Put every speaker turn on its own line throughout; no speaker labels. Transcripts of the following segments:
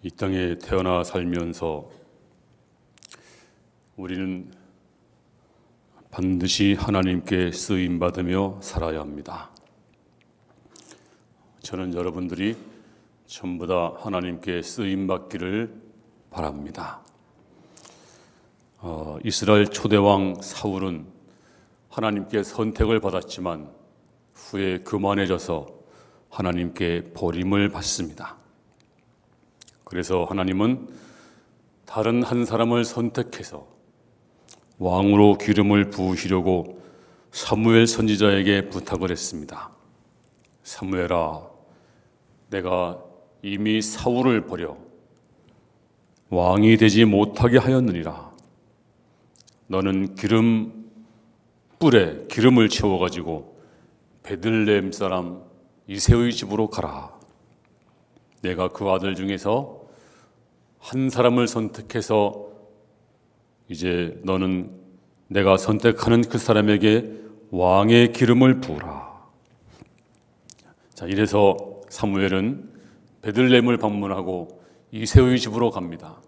이 땅에 태어나 살면서 우리는 반드시 하나님께 쓰임받으며 살아야 합니다. 저는 여러분들이 전부 다 하나님께 쓰임받기를 바랍니다. 이스라엘 초대왕 사울은 하나님께 선택을 받았지만 후에 교만해져서 하나님께 버림을 받습니다. 그래서 하나님은 다른 한 사람을 선택해서 왕으로 기름을 부으시려고 사무엘 선지자에게 부탁을 했습니다. 사무엘아, 내가 이미 사울을 버려 왕이 되지 못하게 하였느니라. 너는 뿔에 기름을 채워가지고 베들레헴 사람 이새의 집으로 가라. 내가 그 아들 중에서 한 사람을 선택해서 이제 너는 내가 선택하는 그 사람에게 왕의 기름을 부으라. 자, 이래서 사무엘은 베들레헴을 방문하고 이새의 집으로 갑니다.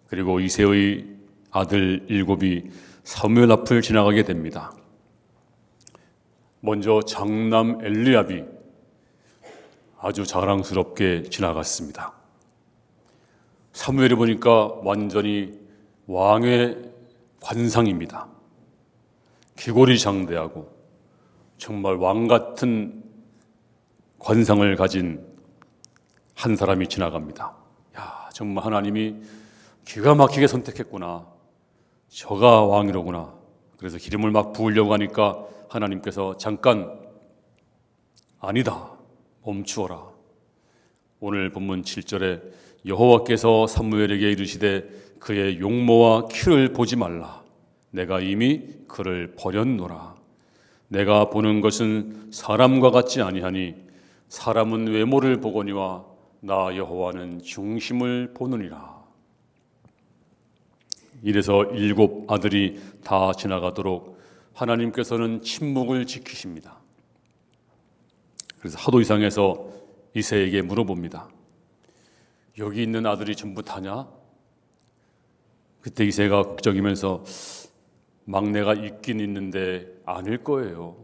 그리고 이새의 아들 7이 사무엘 앞을 지나가게 됩니다. 먼저 장남 엘리압이 아주 자랑스럽게 지나갔습니다. 사무엘이 보니까 완전히 왕의 관상입니다. 귀골이 장대하고 정말 왕 같은 관상을 가진 한 사람이 지나갑니다. 야, 정말 하나님이 기가 막히게 선택했구나. 저가 왕이로구나. 그래서 기름을 막 부으려고 하니까 하나님께서 잠깐, 아니다, 멈추어라. 오늘 본문 7절에 여호와께서 사무엘에게 이르시되 그의 용모와 키를 보지 말라. 내가 이미 그를 버렸노라. 내가 보는 것은 사람과 같지 아니하니 사람은 외모를 보거니와 나 여호와는 중심을 보느니라. 이래서 7 아들이 다 지나가도록 하나님께서는 침묵을 지키십니다. 그래서 하도 이상해서 이새에게 물어봅니다. 여기 있는 아들이 전부 다냐? 그때 이새가 걱정이면서 막내가 있긴 있는데 아닐 거예요.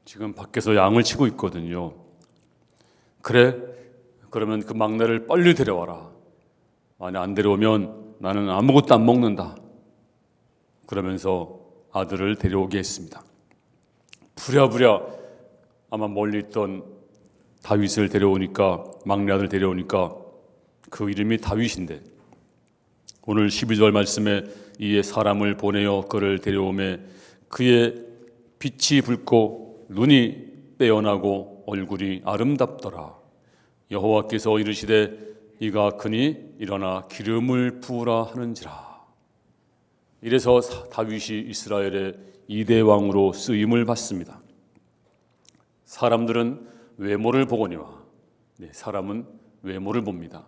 지금 밖에서 양을 치고 있거든요. 그래? 그러면 그 막내를 빨리 데려와라. 만약 안 데려오면 나는 아무것도 안 먹는다. 그러면서 아들을 데려오게 했습니다. 부랴부랴 아마 멀리 있던 다윗을 데려오니까, 막내 아들 데려오니까 그 이름이 다윗인데, 오늘 12절 말씀에 이에 사람을 보내어 그를 데려오매 그의 빛이 붉고 눈이 빼어나고 얼굴이 아름답더라. 여호와께서 이르시되 이가 크니 일어나 기름을 부으라 하는지라. 이래서 다윗이 이스라엘의 2대 왕으로 쓰임을 받습니다. 사람들은 외모를 보거니와, 사람은 외모를 봅니다.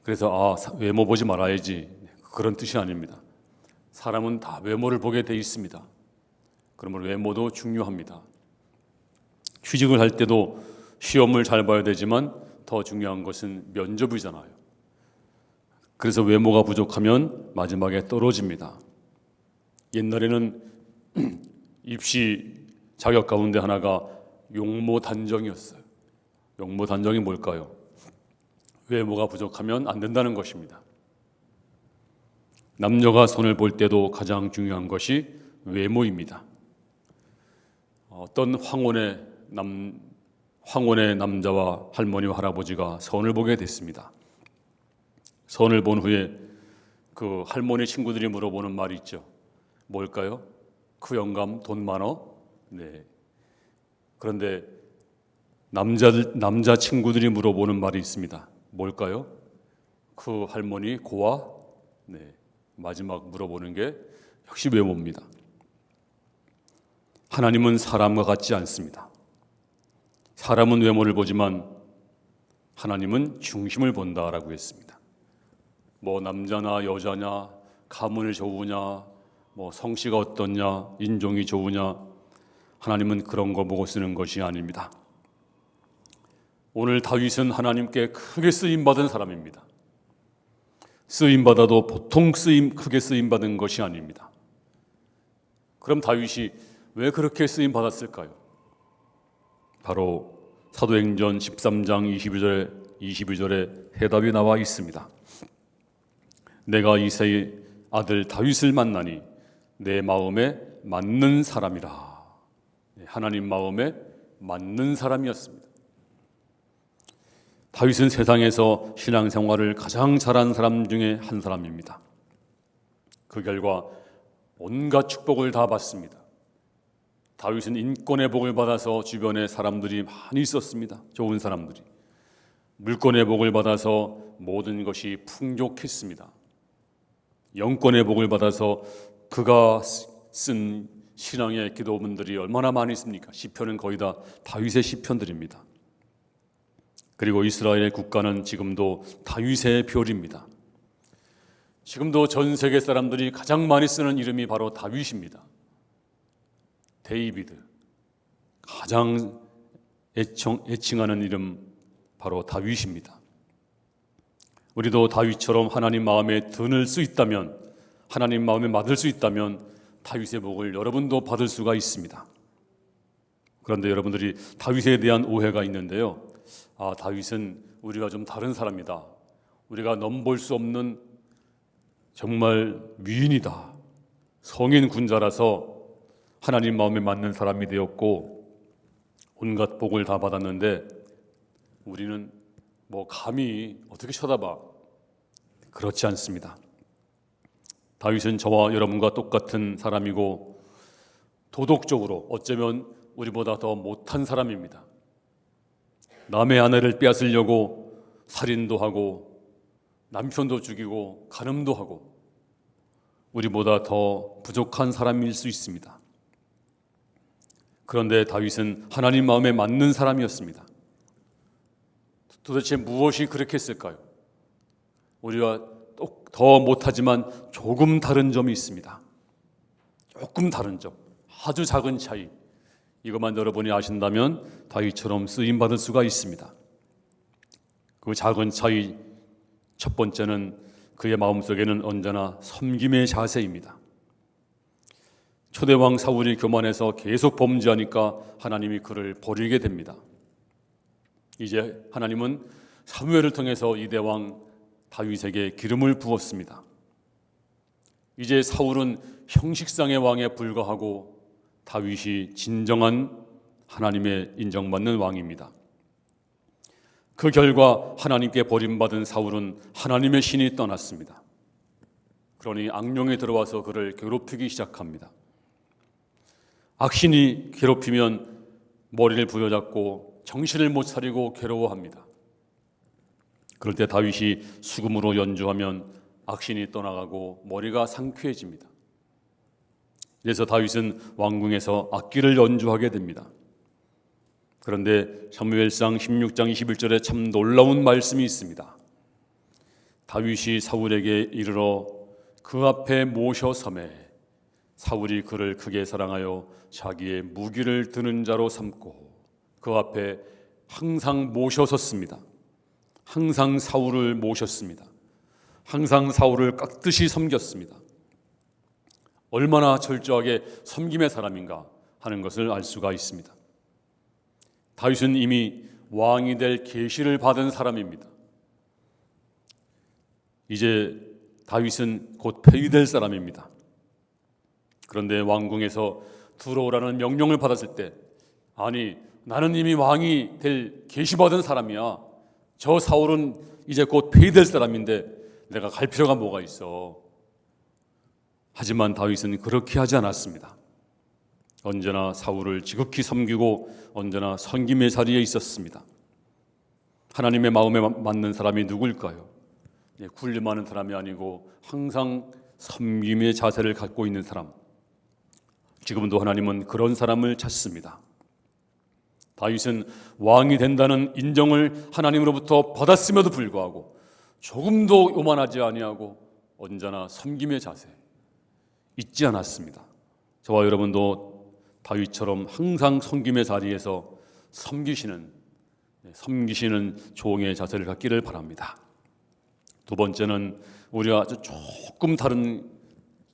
그래서 외모 보지 말아야지, 그런 뜻이 아닙니다. 사람은 다 외모를 보게 돼 있습니다. 그러면 외모도 중요합니다. 취직을 할 때도 시험을 잘 봐야 되지만 더 중요한 것은 면접이잖아요. 그래서 외모가 부족하면 마지막에 떨어집니다. 옛날에는 입시 자격 가운데 하나가 용모 단정이었어요. 용모 단정이 뭘까요? 외모가 부족하면 안 된다는 것입니다. 남녀가 손을 볼 때도 가장 중요한 것이 외모입니다. 어떤 황혼의 남자와 할머니와 할아버지가 선을 보게 됐습니다. 선을 본 후에 그 할머니 친구들이 물어보는 말이 있죠. 뭘까요? 그 영감 돈 많어? 네. 그런데 남자 친구들이 물어보는 말이 있습니다. 뭘까요? 그 할머니 고와? 네. 마지막 물어보는 게 역시 외모입니다. 하나님은 사람과 같지 않습니다. 사람은 외모를 보지만 하나님은 중심을 본다라고 했습니다. 뭐 남자나 여자냐, 가문이 좋으냐, 뭐 성씨가 어떻냐, 인종이 좋으냐, 하나님은 그런 거 보고 쓰는 것이 아닙니다. 오늘 다윗은 하나님께 크게 쓰임받은 사람입니다. 쓰임받아도 보통 크게 쓰임받은 것이 아닙니다. 그럼 다윗이 왜 그렇게 쓰임받았을까요? 바로 사도행전 13장 22절에 해답이 나와 있습니다. 내가 이새의 아들 다윗을 만나니 내 마음에 맞는 사람이라. 하나님 마음에 맞는 사람이었습니다. 다윗은 세상에서 신앙생활을 가장 잘한 사람 중에 한 사람입니다. 그 결과 온갖 축복을 다 받습니다. 다윗은 인권의 복을 받아서 주변에 사람들이 많이 있었습니다. 좋은 사람들이. 물권의 복을 받아서 모든 것이 풍족했습니다. 영권의 복을 받아서 그가 쓴 신앙의 기도문들이 얼마나 많이 있습니까? 시편은 거의 다 다윗의 시편들입니다. 그리고 이스라엘의 국가는 지금도 다윗의 별입니다. 지금도 전 세계 사람들이 가장 많이 쓰는 이름이 바로 다윗입니다. 데이비드. 가장 애칭하는 이름 바로 다윗입니다. 우리도 다윗처럼 하나님 마음에 드는 수 있다면, 하나님 마음에 맞을 수 있다면 다윗의 복을 여러분도 받을 수가 있습니다. 그런데 여러분들이 다윗에 대한 오해가 있는데요. 다윗은 우리가 좀 다른 사람이다. 우리가 넘볼 수 없는 정말 위인이다. 성인 군자라서 하나님 마음에 맞는 사람이 되었고 온갖 복을 다 받았는데 우리는 감히 어떻게 쳐다봐? 그렇지 않습니다. 다윗은 저와 여러분과 똑같은 사람이고 도덕적으로 어쩌면 우리보다 더 못한 사람입니다. 남의 아내를 빼앗으려고 살인도 하고 남편도 죽이고 간음도 하고 우리보다 더 부족한 사람일 수 있습니다. 그런데 다윗은 하나님 마음에 맞는 사람이었습니다. 도대체 무엇이 그렇게 했을까요? 우리가 더 못하지만 조금 다른 점이 있습니다. 조금 다른 점, 아주 작은 차이. 이것만 여러분이 아신다면 다윗처럼 쓰임받을 수가 있습니다. 그 작은 차이 첫 번째는 그의 마음속에는 언제나 섬김의 자세입니다. 초대왕 사울이 교만해서 계속 범죄하니까 하나님이 그를 버리게 됩니다. 이제 하나님은 사무엘을 통해서 이대왕 다윗에게 기름을 부었습니다. 이제 사울은 형식상의 왕에 불과하고 다윗이 진정한 하나님의 인정받는 왕입니다. 그 결과 하나님께 버림받은 사울은 하나님의 신이 떠났습니다. 그러니 악령이 들어와서 그를 괴롭히기 시작합니다. 악신이 괴롭히면 머리를 부여잡고 정신을 못 차리고 괴로워합니다. 그럴 때 다윗이 수금으로 연주하면 악신이 떠나가고 머리가 상쾌해집니다. 그래서 다윗은 왕궁에서 악기를 연주하게 됩니다. 그런데 사무엘상 16장 21절에 참 놀라운 말씀이 있습니다. 다윗이 사울에게 이르러 그 앞에 모셔서매 사울이 그를 크게 사랑하여 자기의 무기를 드는 자로 삼고 그 앞에 항상 모셔섰습니다. 항상 사울을 모셨습니다. 항상 사울을 깍듯이 섬겼습니다. 얼마나 철저하게 섬김의 사람인가 하는 것을 알 수가 있습니다. 다윗은 이미 왕이 될 계시를 받은 사람입니다. 이제 다윗은 곧 폐위될 사람입니다. 그런데 왕궁에서 들어오라는 명령을 받았을 때 아니 나는 이미 왕이 될 계시받은 사람이야. 저 사울은 이제 곧 폐위될 사람인데 내가 갈 필요가 뭐가 있어. 하지만 다윗은 그렇게 하지 않았습니다. 언제나 사울을 지극히 섬기고 언제나 섬김의 자리에 있었습니다. 하나님의 마음에 맞는 사람이 누굴까요? 군림하는 사람이 아니고 항상 섬김의 자세를 갖고 있는 사람. 지금도 하나님은 그런 사람을 찾습니다. 다윗은 왕이 된다는 인정을 하나님으로부터 받았음에도 불구하고 조금도 요만하지 아니하고 언제나 섬김의 자세 잊지 않았습니다. 저와 여러분도 다윗처럼 항상 섬김의 자리에서 섬기시는 섬기시는 종의 자세를 갖기를 바랍니다. 두 번째는 우리가 아주 조금 다른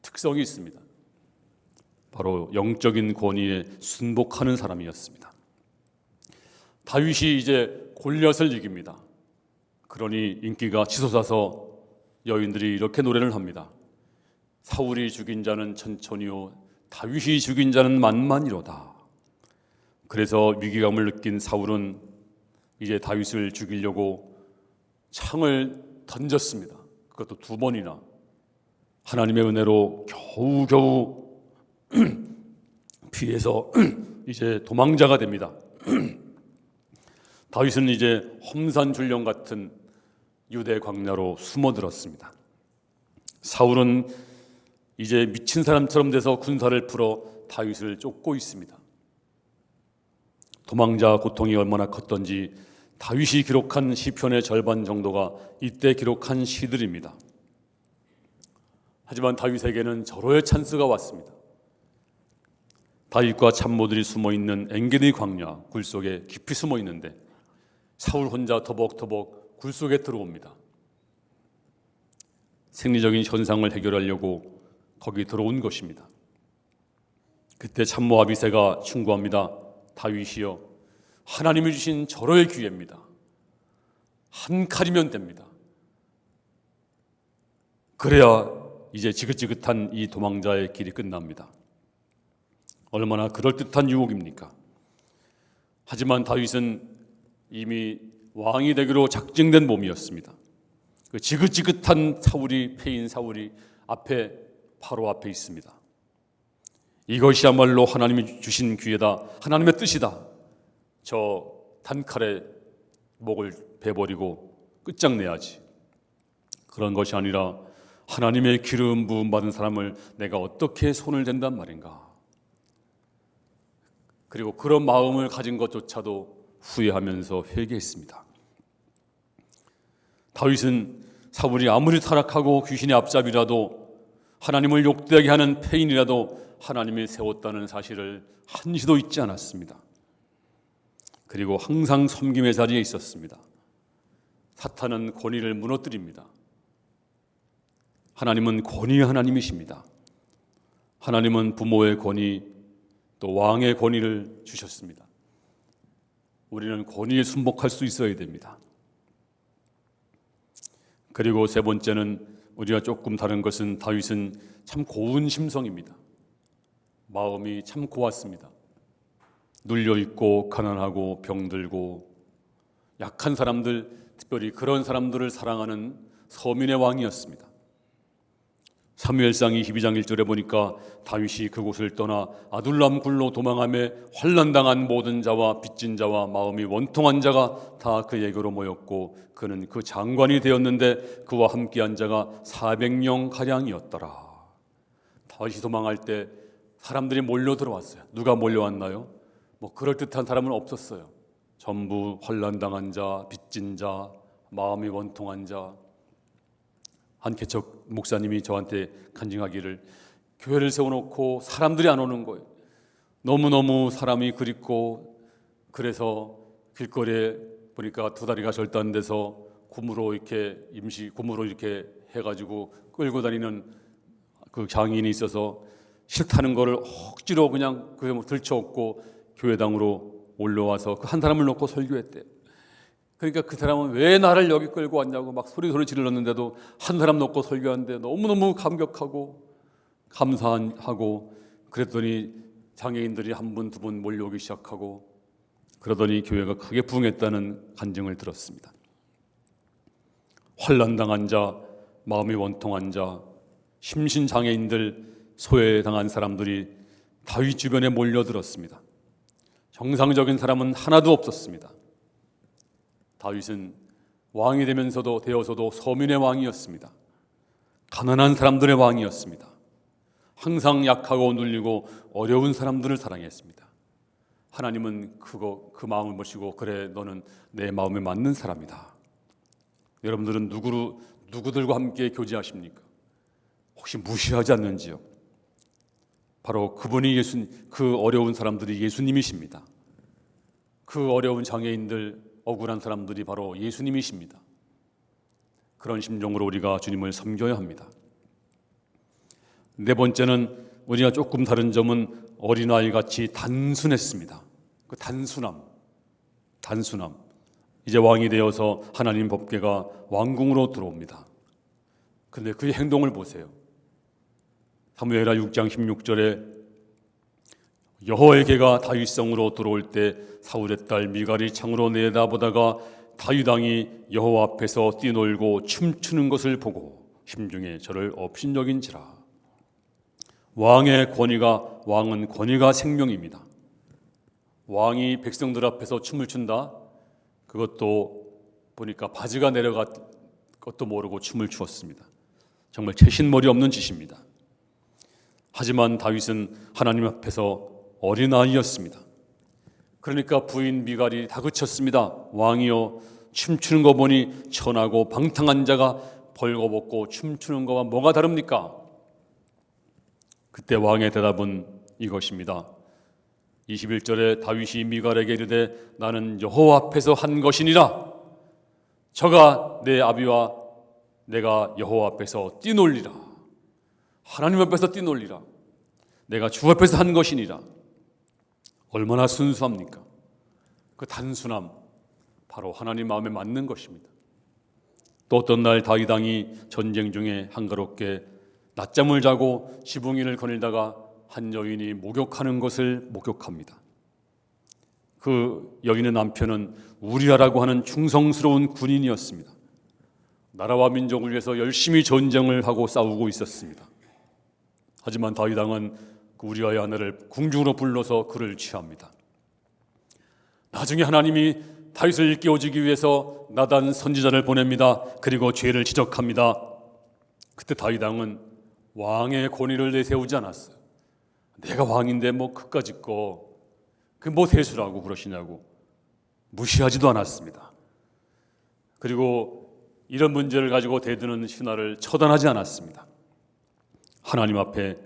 특성이 있습니다. 바로 영적인 권위에 순복하는 사람이었습니다. 다윗이 이제 골리앗을 이깁니다. 그러니 인기가 치솟아서 여인들이 이렇게 노래를 합니다. 사울이 죽인 자는 천천히요 다윗이 죽인 자는 만만이로다. 그래서 위기감을 느낀 사울은 이제 다윗을 죽이려고 창을 던졌습니다. 그것도 2번이나. 하나님의 은혜로 겨우겨우 피해서 이제 도망자가 됩니다. 다윗은 이제 험산줄령 같은 유대 광야로 숨어들었습니다. 사울은 이제 미친 사람처럼 돼서 군사를 풀어 다윗을 쫓고 있습니다. 도망자 고통이 얼마나 컸던지 다윗이 기록한 시편의 절반 정도가 이때 기록한 시들입니다. 하지만 다윗에게는 절호의 찬스가 왔습니다. 다윗과 참모들이 숨어있는 엔게디 광야 굴 속에 깊이 숨어 있는데 사울 혼자 터벅터벅 굴 속에 들어옵니다. 생리적인 현상을 해결하려고 거기 들어온 것입니다. 그때 참모 아비새가 충고합니다. 다윗이여, 하나님이 주신 절호의 기회입니다. 한 칼이면 됩니다. 그래야 이제 지긋지긋한 이 도망자의 길이 끝납니다. 얼마나 그럴듯한 유혹입니까? 하지만 다윗은 이미 왕이 되기로 작정된 몸이었습니다. 그 지긋지긋한 사울이 패인 사울이 바로 앞에 있습니다. 이것이야말로 하나님이 주신 기회다. 하나님의 뜻이다. 저 단칼에 목을 베버리고 끝장내야지. 그런 것이 아니라 하나님의 기름 부음 받은 사람을 내가 어떻게 손을 댄단 말인가. 그리고 그런 마음을 가진 것조차도 후회하면서 회개했습니다. 다윗은 사울이 아무리 타락하고 귀신의 앞잡이라도 하나님을 욕되게 하는 패인이라도 하나님이 세웠다는 사실을 한시도 잊지 않았습니다. 그리고 항상 섬김의 자리에 있었습니다. 사탄은 권위를 무너뜨립니다. 하나님은 권위의 하나님이십니다. 하나님은 부모의 권위 또 왕의 권위를 주셨습니다. 우리는 권위에 순복할 수 있어야 됩니다. 그리고 세 번째는 우리가 조금 다른 것은 다윗은 참 고운 심성입니다. 마음이 참 고왔습니다. 눌려있고 가난하고 병들고 약한 사람들, 특별히 그런 사람들을 사랑하는 서민의 왕이었습니다. 사무엘상 22장 1절에 보니까 다윗이 그곳을 떠나 아둘람 굴로 도망하며 환난당한 모든 자와 빚진 자와 마음이 원통한 자가 다 그에게로 모였고 그는 그 장관이 되었는데 그와 함께한 자가 400명 가량이었더라. 다윗이 도망할 때 사람들이 몰려 들어왔어요. 누가 몰려왔나요? 뭐 그럴듯한 사람은 없었어요. 전부 환난당한 자, 빚진 자, 마음이 원통한 자. 한 개척 목사님이 저한테 간증하기를 교회를 세워놓고 사람들이 안 오는 거예요. 너무너무 사람이 그립고 그래서 길거리에 보니까 2다리가 절단돼서 고무로 이렇게 고무로 이렇게 해가지고 끌고 다니는 그 장인이 있어서 싫다는 거를 억지로 그냥 들쳐업고 교회당으로 올라와서 그 한 사람을 놓고 설교했대요. 그러니까 그 사람은 왜 나를 여기 끌고 왔냐고 막 소리 질렀는데도 한 사람 놓고 설교하는데 너무너무 감격하고 감사하고 그랬더니 장애인들이 1분, 2분 몰려오기 시작하고 그러더니 교회가 크게 부흥했다는 간증을 들었습니다. 환난당한 자, 마음이 원통한 자, 심신장애인들, 소외당한 사람들이 다윗 주변에 몰려들었습니다. 정상적인 사람은 하나도 없었습니다. 다윗은 왕이 되어서도 서민의 왕이었습니다. 가난한 사람들의 왕이었습니다. 항상 약하고 눌리고 어려운 사람들을 사랑했습니다. 하나님은 그 마음을 보시고 그래 너는 내 마음에 맞는 사람이다. 여러분들은 누구들과 함께 교제하십니까? 혹시 무시하지 않는지요? 바로 그 어려운 사람들이 예수님이십니다. 그 어려운 장애인들, 억울한 사람들이 바로 예수님이십니다. 그런 심정으로 우리가 주님을 섬겨야 합니다. 네 번째는 우리가 조금 다른 점은 어린아이같이 단순했습니다. 그 단순함. 이제 왕이 되어서 하나님 법궤가 왕궁으로 들어옵니다. 그런데 그의 행동을 보세요. 사무엘하 6장 16절에 여호와의 궤가 다윗성으로 들어올 때 사울의 딸 미갈이 창으로 내다보다가 다윗 왕이 여호와 앞에서 뛰놀고 춤추는 것을 보고 심중에 저를 업신여긴지라. 왕은 권위가 생명입니다. 왕이 백성들 앞에서 춤을 춘다. 그것도 보니까 바지가 내려간 것도 모르고 춤을 추었습니다. 정말 채신머리 없는 짓입니다. 하지만 다윗은 하나님 앞에서 어린아이였습니다. 그러니까 부인 미갈이 다그쳤습니다. 왕이여, 춤추는 거 보니 천하고 방탕한 자가 벌거벗고 춤추는 거와 뭐가 다릅니까? 그때 왕의 대답은 이것입니다. 21절에 다윗이 미갈에게 이르되 나는 여호와 앞에서 한 것이니라. 저가 내 아비와 내가 여호와 앞에서 뛰놀리라. 하나님 앞에서 뛰놀리라. 내가 주 앞에서 한 것이니라. 얼마나 순수합니까? 그 단순함, 바로 하나님 마음에 맞는 것입니다. 또 어떤 날 다윗 왕이 전쟁 중에 한가롭게 낮잠을 자고 지붕인을 거닐다가 한 여인이 목욕하는 것을 목격합니다. 그 여인의 남편은 우리아라고 하는 충성스러운 군인이었습니다. 나라와 민족을 위해서 열심히 전쟁을 하고 싸우고 있었습니다. 하지만 다윗 왕은 그 우리아의 아내를 궁중으로 불러서 그를 취합니다. 나중에 하나님이 다윗을 일깨워주기 위해서 나단 선지자를 보냅니다. 그리고 죄를 지적합니다. 그때 다윗 왕은 왕의 권위를 내세우지 않았어요. 내가 왕인데 뭐 그까짓 거 그 뭐 대수라고 그러시냐고 무시하지도 않았습니다. 그리고 이런 문제를 가지고 대드는 신하를 처단하지 않았습니다. 하나님 앞에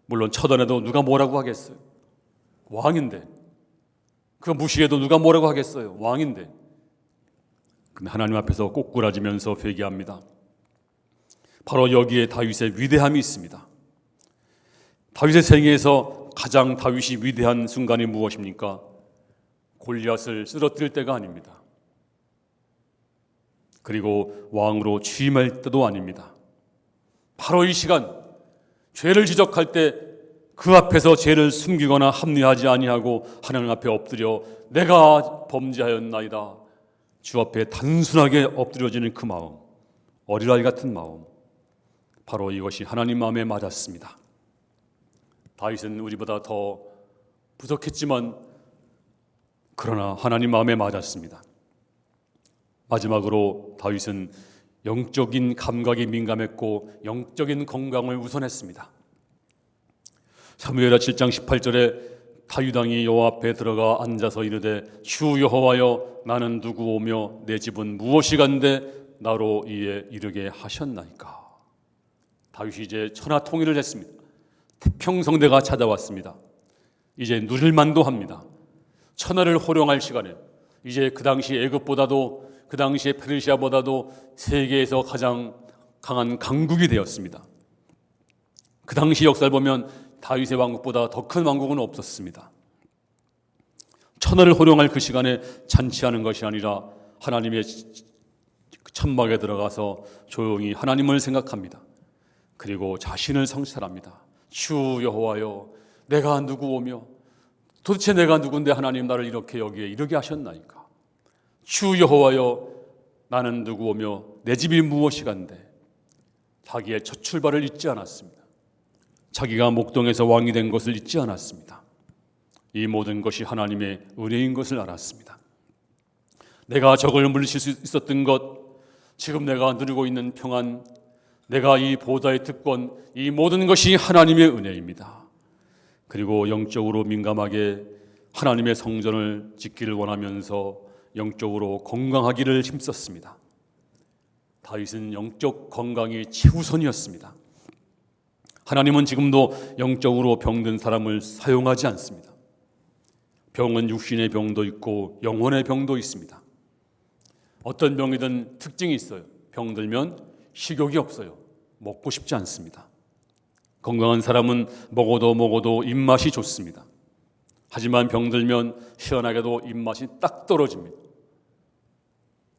물론 처단해도 누가 뭐라고 하겠어요? 왕인데. 그거 무시해도 누가 뭐라고 하겠어요? 왕인데. 근데 하나님 앞에서 꼬꾸라지면서 회개합니다. 바로 여기에 다윗의 위대함이 있습니다. 다윗의 생애에서 가장 다윗이 위대한 순간이 무엇입니까? 골리앗을 쓰러뜨릴 때가 아닙니다. 그리고 왕으로 취임할 때도 아닙니다. 바로 이 시간, 죄를 지적할 때 그 앞에서 죄를 숨기거나 합리하지 아니하고 하나님 앞에 엎드려 내가 범죄하였나이다. 주 앞에 단순하게 엎드려지는 그 마음, 어린아이 같은 마음, 바로 이것이 하나님 마음에 맞았습니다. 다윗은 우리보다 더 부족했지만 그러나 하나님 마음에 맞았습니다. 마지막으로 다윗은 영적인 감각이 민감했고 영적인 건강을 우선했습니다. 사무엘하 7장 18절에 다윗 왕이 여호와 앞에 들어가 앉아서 이르되 주 여호와여 나는 누구 오며 내 집은 무엇이간데 나로 이에 이르게 하셨나이까. 다윗이 이제 천하 통일을 했습니다. 태평성대가 찾아왔습니다. 이제 누릴 만도 합니다. 천하를 호령할 시간에 이제 그 당시 애굽보다도 그 당시에 페르시아보다도 세계에서 가장 강한 강국이 되었습니다. 그 당시 역사를 보면 다윗의 왕국보다 더 큰 왕국은 없었습니다. 천하를 호령할 그 시간에 잔치하는 것이 아니라 하나님의 천막에 들어가서 조용히 하나님을 생각합니다. 그리고 자신을 성찰합니다. 주 여호와여 내가 누구 오며 도대체 내가 누군데 하나님 나를 이렇게 여기에 이르게 하셨나이까. 주 여호와여 나는 누구 오며 내 집이 무엇이간데. 자기의 첫 출발을 잊지 않았습니다. 자기가 목동에서 왕이 된 것을 잊지 않았습니다. 이 모든 것이 하나님의 은혜인 것을 알았습니다. 내가 적을 물리칠 수 있었던 것, 지금 내가 누리고 있는 평안, 내가 이 보좌의 특권, 이 모든 것이 하나님의 은혜입니다. 그리고 영적으로 민감하게 하나님의 성전을 짓기를 원하면서 영적으로 건강하기를 힘썼습니다. 다윗은 영적 건강이 최우선이었습니다. 하나님은 지금도 영적으로 병든 사람을 사용하지 않습니다. 병은 육신의 병도 있고 영혼의 병도 있습니다. 어떤 병이든 특징이 있어요. 병들면 식욕이 없어요. 먹고 싶지 않습니다. 건강한 사람은 먹어도 입맛이 좋습니다. 하지만 병들면 희한하게도 입맛이 딱 떨어집니다.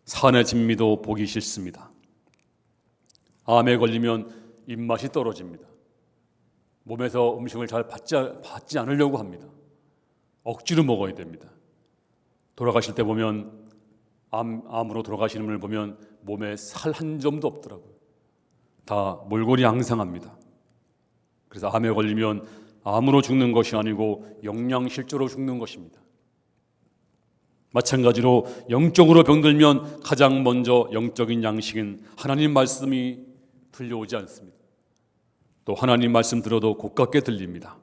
산의 진미도 보기 싫습니다. 암에 걸리면 입맛이 떨어집니다. 몸에서 음식을 잘 받지 않으려고 합니다. 억지로 먹어야 됩니다. 돌아가실 때 보면 암으로 돌아가시는 분을 보면 몸에 살 한 점도 없더라고요. 다 몰골이 앙상합니다. 그래서 암에 걸리면 암으로 죽는 것이 아니고 영양실조로 죽는 것입니다. 마찬가지로 영적으로 병들면 가장 먼저 영적인 양식인 하나님 말씀이 들려오지 않습니다. 또 하나님 말씀 들어도 고깝게 들립니다.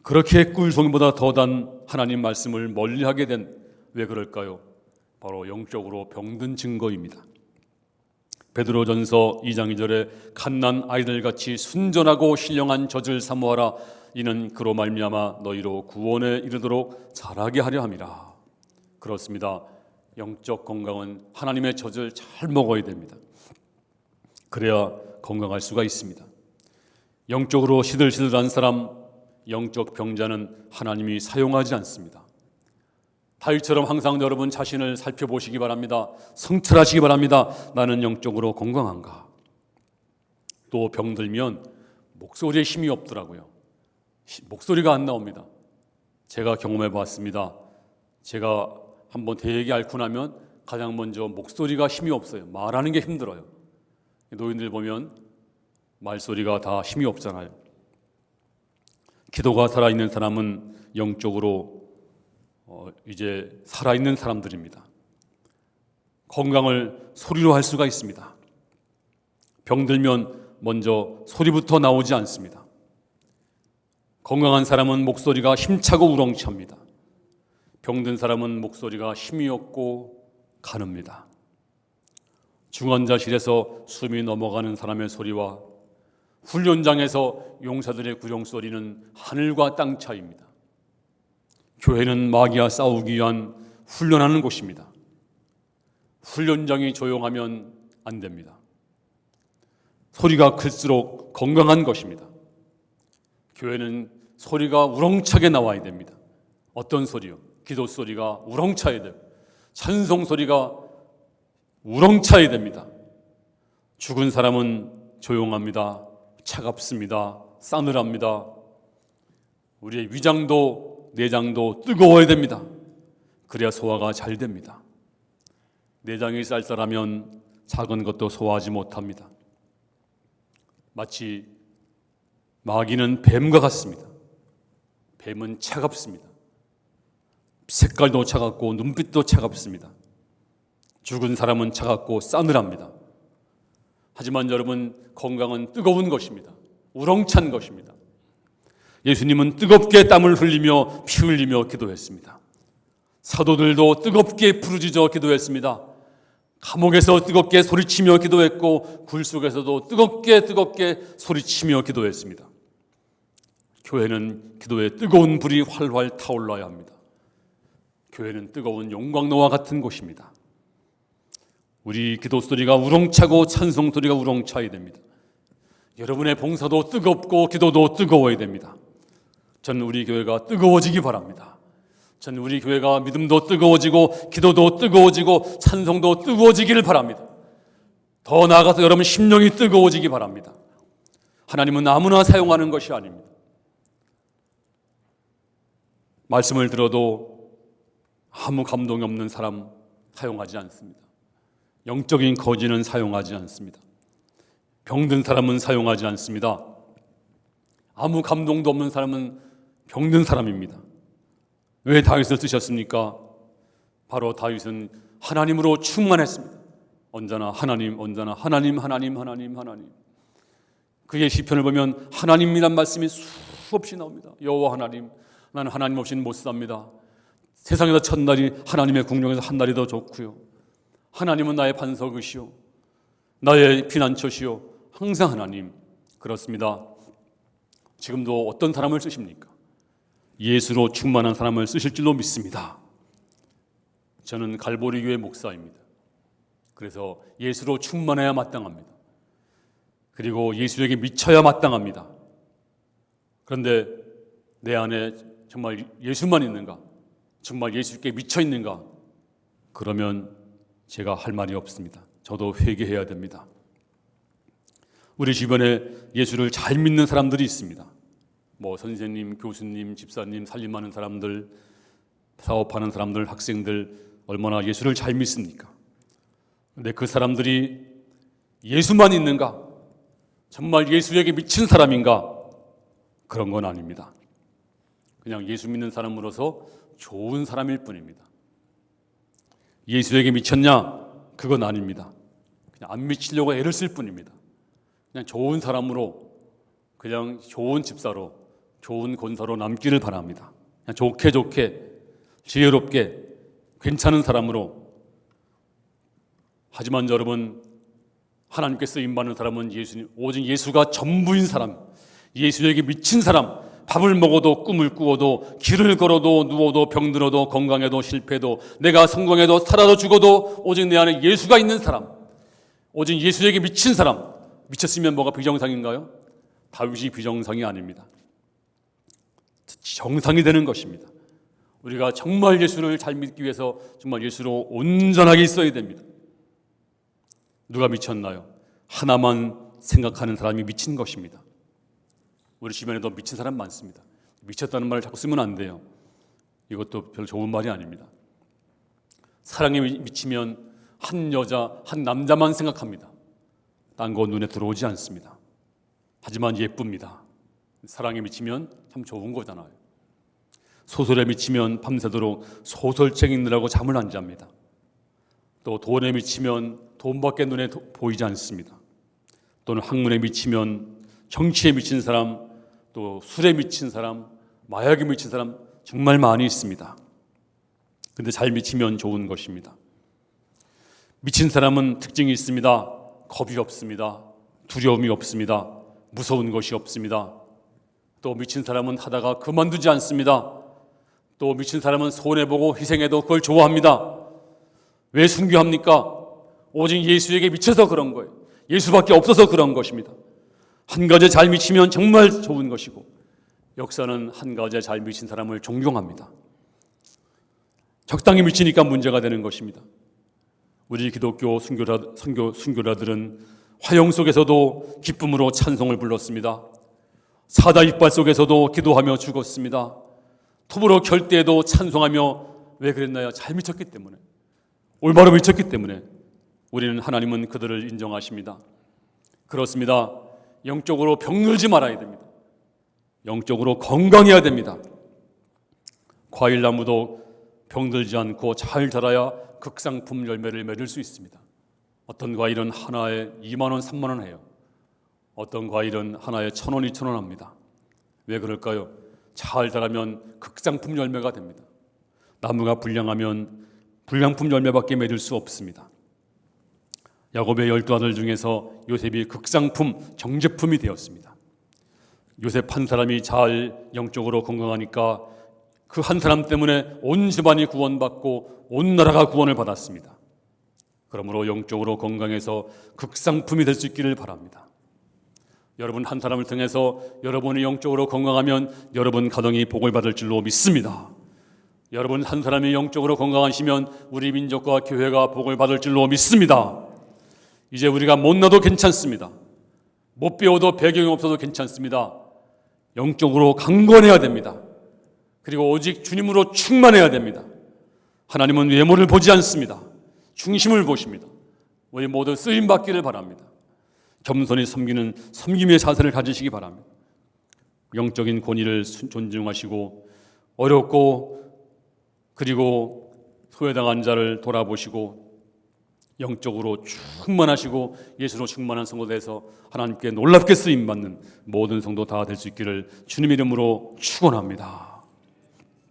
그렇게 꿀송이보다 더단 하나님 말씀을 멀리하게 된 왜 그럴까요? 바로 영적으로 병든 증거입니다. 베드로전서 2장 2절에 갓난 아이들같이 순전하고 신령한 젖을 사모하라. 이는 그로 말미암아 너희로 구원에 이르도록 자라게 하려 함이라. 그렇습니다. 영적 건강은 하나님의 젖을 잘 먹어야 됩니다. 그래야 건강할 수가 있습니다. 영적으로 시들시들한 사람, 영적 병자는 하나님이 사용하지 않습니다. 다윗처럼 항상 여러분 자신을 살펴보시기 바랍니다. 성찰하시기 바랍니다. 나는 영적으로 건강한가? 또 병들면 목소리에 힘이 없더라고요. 목소리가 안 나옵니다. 제가 경험해 봤습니다. 제가 한번 대개 앓고 나면 가장 먼저 목소리가 힘이 없어요. 말하는 게 힘들어요. 노인들 보면 말소리가 다 힘이 없잖아요. 기도가 살아있는 사람은 영적으로 이제 살아있는 사람들입니다. 건강을 소리로 할 수가 있습니다. 병들면 먼저 소리부터 나오지 않습니다. 건강한 사람은 목소리가 힘차고 우렁찹니다. 병든 사람은 목소리가 힘이 없고 가늡니다. 중환자실에서 숨이 넘어가는 사람의 소리와 훈련장에서 용사들의 구령 소리는 하늘과 땅 차이입니다. 교회는 마귀와 싸우기 위한 훈련하는 곳입니다. 훈련장이 조용하면 안 됩니다. 소리가 클수록 건강한 것입니다. 교회는 소리가 우렁차게 나와야 됩니다. 어떤 소리요? 기도 소리가 우렁차야 돼요. 찬송 소리가 우렁차야 됩니다. 죽은 사람은 조용합니다. 차갑습니다. 싸늘합니다. 우리의 위장도 내장도 뜨거워야 됩니다. 그래야 소화가 잘 됩니다. 내장이 쌀쌀하면 작은 것도 소화하지 못합니다. 마치 마귀는 뱀과 같습니다. 뱀은 차갑습니다. 색깔도 차갑고 눈빛도 차갑습니다. 죽은 사람은 차갑고 싸늘합니다. 하지만 여러분, 건강은 뜨거운 것입니다. 우렁찬 것입니다. 예수님은 뜨겁게 땀을 흘리며 피 흘리며 기도했습니다. 사도들도 뜨겁게 부르짖어 기도했습니다. 감옥에서 뜨겁게 소리치며 기도했고 굴 속에서도 뜨겁게 소리치며 기도했습니다. 교회는 기도에 뜨거운 불이 활활 타올라야 합니다. 교회는 뜨거운 용광로와 같은 곳입니다. 우리 기도 소리가 우렁차고 찬송 소리가 우렁차야 됩니다. 여러분의 봉사도 뜨겁고 기도도 뜨거워야 됩니다. 저는 우리 교회가 뜨거워지기 바랍니다. 저는 우리 교회가 믿음도 뜨거워지고 기도도 뜨거워지고 찬송도 뜨거워지기를 바랍니다. 더 나아가서 여러분 심령이 뜨거워지기 바랍니다. 하나님은 아무나 사용하는 것이 아닙니다. 말씀을 들어도 아무 감동이 없는 사람 사용하지 않습니다. 영적인 거지는 사용하지 않습니다. 병든 사람은 사용하지 않습니다. 아무 감동도 없는 사람은 병든 사람입니다. 왜 다윗을 쓰셨습니까? 바로 다윗은 하나님으로 충만했습니다. 언제나 하나님, 언제나 하나님. 그의 시편을 보면 하나님이란 말씀이 수없이 나옵니다. 여호와 하나님, 나는 하나님 없이는 못 삽니다. 세상에서 첫날이 하나님의 국령에서 한 날이 더 좋고요. 하나님은 나의 반석이시오, 나의 피난처시오. 항상 하나님. 그렇습니다. 지금도 어떤 사람을 쓰십니까? 예수로 충만한 사람을 쓰실 줄로 믿습니다. 저는 갈보리 교회 목사입니다. 그래서 예수로 충만해야 마땅합니다. 그리고 예수에게 미쳐야 마땅합니다. 그런데 내 안에 정말 예수만 있는가? 정말 예수께 미쳐 있는가? 그러면 제가 할 말이 없습니다. 저도 회개해야 됩니다. 우리 주변에 예수를 잘 믿는 사람들이 있습니다. 선생님, 교수님, 집사님, 살림하는 사람들, 사업하는 사람들, 학생들 얼마나 예수를 잘 믿습니까? 그런데 그 사람들이 예수만 있는가? 정말 예수에게 미친 사람인가? 그런 건 아닙니다. 그냥 예수 믿는 사람으로서 좋은 사람일 뿐입니다. 예수에게 미쳤냐? 그건 아닙니다. 그냥 안 미치려고 애를 쓸 뿐입니다. 그냥 좋은 사람으로, 그냥 좋은 집사로, 좋은 권사로 남기를 바랍니다. 그냥 좋게 지혜롭게 괜찮은 사람으로. 하지만 여러분, 하나님께 쓰임받는 사람은 오직 예수가 전부인 사람, 예수에게 미친 사람, 밥을 먹어도 꿈을 꾸어도 길을 걸어도 누워도 병들어도 건강해도 실패해도 내가 성공해도 살아도 죽어도 오직 내 안에 예수가 있는 사람, 오직 예수에게 미친 사람. 미쳤으면 뭐가 비정상인가요? 다윗이 비정상이 아닙니다. 정상이 되는 것입니다. 우리가 정말 예수를 잘 믿기 위해서 정말 예수로 온전하게 있어야 됩니다. 누가 미쳤나요? 하나만 생각하는 사람이 미친 것입니다. 우리 주변에도 미친 사람 많습니다. 미쳤다는 말을 자꾸 쓰면 안 돼요. 이것도 별로 좋은 말이 아닙니다. 사랑에 미치면 한 여자, 한 남자만 생각합니다. 딴 거 눈에 들어오지 않습니다. 하지만 예쁩니다. 사랑에 미치면 참 좋은 거잖아요. 소설에 미치면 밤새도록 소설책 읽느라고 잠을 안 잡니다. 또 돈에 미치면 돈밖에 눈에 보이지 않습니다. 또는 학문에 미치면 정치에 미친 사람, 또 술에 미친 사람, 마약에 미친 사람 정말 많이 있습니다. 그런데 잘 미치면 좋은 것입니다. 미친 사람은 특징이 있습니다. 겁이 없습니다. 두려움이 없습니다. 무서운 것이 없습니다. 또 미친 사람은 하다가 그만두지 않습니다. 또 미친 사람은 손해보고 희생해도 그걸 좋아합니다. 왜 순교합니까? 오직 예수에게 미쳐서 그런 거예요. 예수밖에 없어서 그런 것입니다. 한 가지에 잘 미치면 정말 좋은 것이고, 역사는 한 가지에 잘 미친 사람을 존경합니다. 적당히 미치니까 문제가 되는 것입니다. 우리 기독교 순교자들은 화형 속에서도 기쁨으로 찬송을 불렀습니다. 사자 이빨 속에서도 기도하며 죽었습니다. 톱으로 켤 때에도 찬송하며, 왜 그랬나요? 잘 미쳤기 때문에, 올바로 미쳤기 때문에. 우리는 하나님은 그들을 인정하십니다. 그렇습니다. 영적으로 병들지 말아야 됩니다. 영적으로 건강해야 됩니다. 과일나무도 병들지 않고 잘 자라야 극상품 열매를 맺을 수 있습니다. 어떤 과일은 하나에 2만 원, 3만 원 해요. 어떤 과일은 하나에 1,000원, 2,000원 합니다. 왜 그럴까요? 잘 자라면 극상품 열매가 됩니다. 나무가 불량하면 불량품 열매밖에 맺을 수 없습니다. 야곱의 12아들 중에서 요셉이 극상품, 정제품이 되었습니다. 요셉 한 사람이 잘 영적으로 건강하니까 그 한 사람 때문에 온 집안이 구원받고 온 나라가 구원을 받았습니다. 그러므로 영적으로 건강해서 극상품이 될 수 있기를 바랍니다. 여러분 한 사람을 통해서 여러분이 영적으로 건강하면 여러분 가정이 복을 받을 줄로 믿습니다. 여러분 한 사람이 영적으로 건강하시면 우리 민족과 교회가 복을 받을 줄로 믿습니다. 이제 우리가 못나도 괜찮습니다. 못 배워도 배경이 없어도 괜찮습니다. 영적으로 강건해야 됩니다. 그리고 오직 주님으로 충만해야 됩니다. 하나님은 외모를 보지 않습니다. 중심을 보십니다. 우리 모두 쓰임받기를 바랍니다. 겸손히 섬기는 섬김의 자세를 가지시기 바랍니다. 영적인 권위를 존중하시고 어렵고 그리고 소외당한 자를 돌아보시고 영적으로 충만하시고 예수로 충만한 성도 돼서 하나님께 놀랍게 쓰임받는 모든 성도 다 될 수 있기를 주님 이름으로 축원합니다.